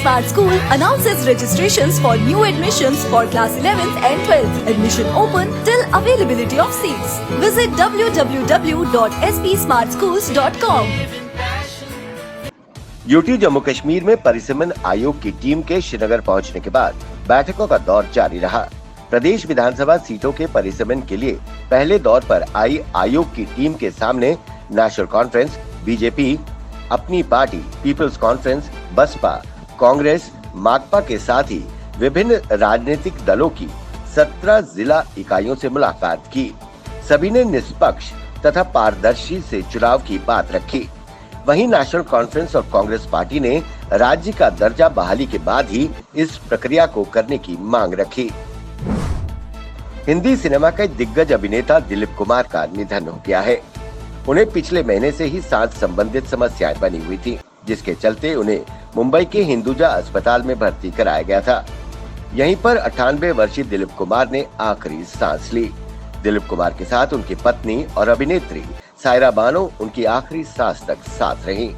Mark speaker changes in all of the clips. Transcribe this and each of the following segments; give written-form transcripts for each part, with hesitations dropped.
Speaker 1: Smart School announces registrations for new admissions for class 11th and 12th. Admission open till availability of seats. Visit www.spsmartschools.com.
Speaker 2: UT Jammu Kashmir में परिसीमन आयोग की team के श्रीनगर पहुंचने के बाद बैठकों का दौर जारी रहा। प्रदेश विधानसभा सीटों के परिसीमन के लिए पहले दौर पर आई आयोग की टीम के सामने National Conference, BJP, Apni Party, People's Conference, Baspa, Congress, Makpa के साथ ही विभिन्न राजनीतिक दलों की 17 जिला इकाइयों से मुलाकात की। सभी ने निष्पक्ष तथा पारदर्शी से चुनाव की बात रखी। वहीं नेशनल कॉन्फ्रेंस और कांग्रेस पार्टी ने राज्य का दर्जा बहाली के बाद ही इस प्रक्रिया को करने की मांग रखी। हिंदी सिनेमा के दिग्गज अभिनेता दिलीप कुमार का निधन हो गया है। उन्हें पिछले महीने से ही सांस संबंधित समस्याएं बनी हुई थी, जिसके चलते उन्हें मुंबई के हिंदुजा अस्पताल में भर्ती कराया गया था। यहीं पर 98 वर्षीय दिलीप कुमार ने आखिरी सांस ली। दिलीप कुमार के साथ उनकी पत्नी और अभिनेत्री सायरा बानो उनकी आखिरी सांस तक साथ रही।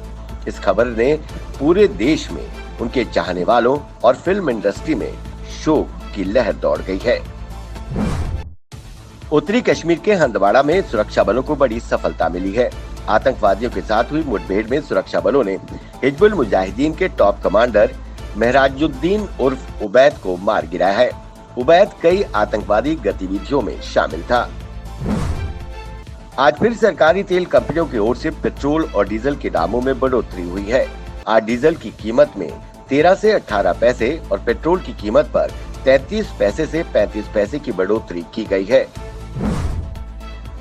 Speaker 2: इस खबर ने पूरे देश में उनके चाहने वालों और फिल्म इंडस्ट्री में शोक की लहर दौड़ गई है। उत्तरी कश्मीर के हंदवाड़ा में सुरक्षा बलों को बड़ी सफलता मिली है। आतंकवादियों के साथ हुई मुठभेड़ में सुरक्षा बलों ने हिजबुल मुजाहिदीन के टॉप कमांडर मेहराजुद्दीन उर्फ उबैद को मार गिराया है। उबैद कई आतंकवादी गतिविधियों में शामिल था। आज फिर सरकारी तेल कंपनियों की ओर से पेट्रोल और डीजल के दामों में बढ़ोतरी हुई है। आज डीजल की कीमत में 13 से 18 पैसे और पेट्रोल की कीमत पर 33 पैसे से 35 पैसे की बढ़ोतरी की गई है।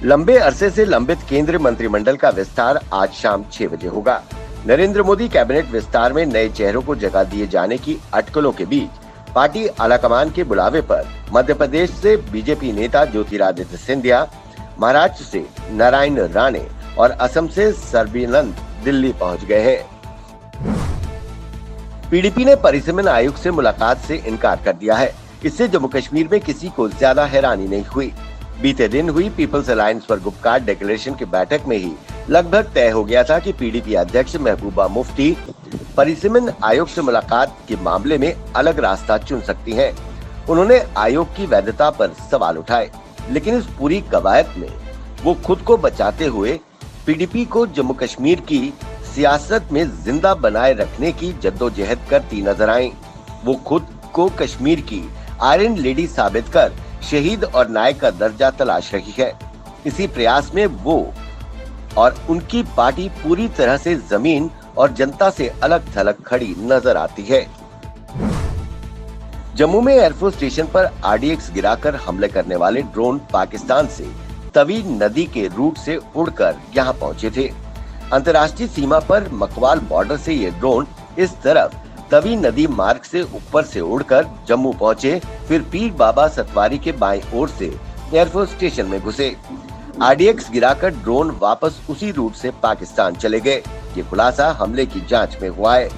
Speaker 2: लंबे अरसे से लंबित केंद्रीय मंत्रिमंडल का विस्तार आज शाम 6 बजे होगा। नरेंद्र मोदी कैबिनेट विस्तार में नए चेहरों को जगह दिए जाने की अटकलों के बीच पार्टी आलाकमान के बुलावे पर मध्य प्रदेश से बीजेपी नेता ज्योतिरादित्य सिंधिया, महाराष्ट्र से नारायण राणे और असम से सर्बानंद दिल्ली पहुंच गए हैं। पीडीपी ने परिसीमन आयोग से मुलाकात से इनकार कर दिया है। इससे जम्मू कश्मीर में किसी को ज्यादा हैरानी नहीं हुई। बीते दिन हुई people's alliance for Gupkar declaration की बैठक में ही लगभग तय हो गया था कि पीडीपी अध्यक्ष महबूबा मुफ्ती परिसीमन आयोग से मुलाकात के मामले में अलग रास्ता चुन सकती हैं। उन्होंने आयोग की वैधता पर सवाल उठाए, लेकिन इस पूरी कवायद में वो खुद को बचाते हुए पीडीपी को जम्मू कश्मीर की सियासत में जिंदा बनाए रखने की जद्दोजहद करती नजर आईं। वो खुद को कश्मीर की आयरन लेडी साबित कर शहीद और नायक का दर्जा तलाश रही है। इसी प्रयास में वो और उनकी पार्टी पूरी तरह से जमीन और जनता से अलग थलग खड़ी नजर आती है। जम्मू में एयरफोर्स स्टेशन पर आरडीएक्स गिराकर हमले करने वाले ड्रोन पाकिस्तान से तवी नदी के रूट से उड़कर यहां पहुंचे थे। अंतर्राष्ट्रीय सीमा पर मकवाल बॉर्डर से ये ड्रोन इस तरफ तवी नदी मार्ग से ऊपर से उड़कर जम्मू पहुंचे, फिर पीर बाबा सतवारी के बाईं ओर से एयरफोर्स स्टेशन में घुसे। आरडीएक्स गिराकर ड्रोन वापस उसी रूट से पाकिस्तान चले गए। ये खुलासा हमले की जांच में हुआ है।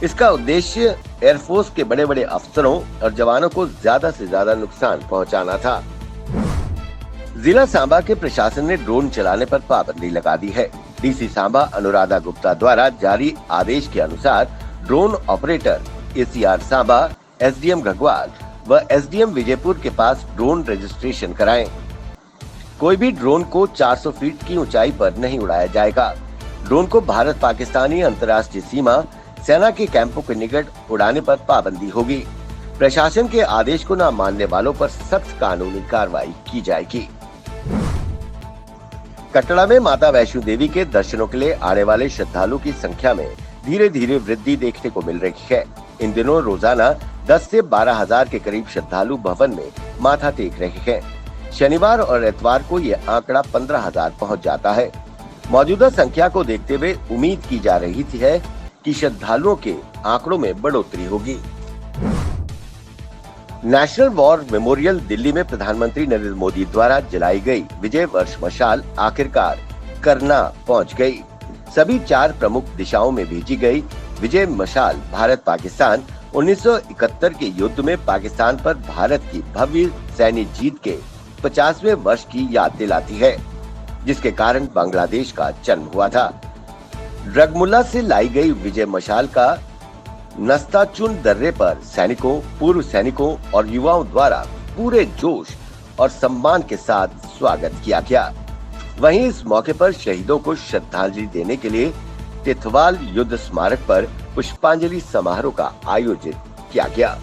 Speaker 2: इसका उद्देश्य एयरफोर्स के बड़े बड़े अफसरों और जवानों को ज्यादा से ज्यादा नुकसान पहुंचाना था। जिला सांबा के प्रशासन ने ड्रोन चलाने पर पाबंदी लगा दी है। डीसी सांबा अनुराधा गुप्ता द्वारा जारी आदेश के अनुसार drone operator ACR Samba, SDM Ghagwal व एसडीएम विजयपुर के पास ड्रोन रजिस्ट्रेशन कराएं। कोई भी ड्रोन को 400 फीट की ऊंचाई पर नहीं उड़ाया जाएगा। ड्रोन को भारत पाकिस्तानी अंतर्राष्ट्रीय सीमा, सेना के कैंपों के निकट उड़ाने पर पाबंदी होगी। प्रशासन के आदेश को न मानने वालों पर सख्त कानूनी कार्रवाई की जाएगी। कटरा में माता वैष्णो देवी के दर्शनों के लिए आने वाले श्रद्धालुओं की संख्या में धीरे धीरे वृद्धि देखने को मिल रही है। इन दिनों रोजाना 10 से 12 हजार के करीब श्रद्धालु भवन में माथा टेक रहे हैं। शनिवार और इतवार को ये आंकड़ा 15,000 पहुंच जाता है। मौजूदा संख्या को देखते हुए उम्मीद की जा रही है कि श्रद्धालुओं के आंकड़ों में बढ़ोतरी होगी। नेशनल वॉर मेमोरियल दिल्ली में प्रधानमंत्री नरेंद्र मोदी द्वारा जलाई गई विजय वर्ष मशाल आखिरकार करना पहुंच गई। सभी 4 प्रमुख दिशाओं में भेजी गई विजय मशाल भारत पाकिस्तान 1971 के युद्ध में पाकिस्तान पर भारत की भव्य सैन्य जीत के 50वें वर्ष की याद दिलाती है, जिसके कारण बांग्लादेश का जन्म हुआ था। रगमुल्ला से लाई गई विजय मशाल का नस्ताचुन दर्रे पर सैनिकों, पूर्व सैनिकों और युवाओं द्वारा पूरे जोश और सम्मान के साथ स्वागत किया गया। वहीं इस मौके पर शहीदों को श्रद्धांजलि देने के लिए तिथवाल युद्ध स्मारक पर पुष्पांजलि समारोह का आयोजित किया गया।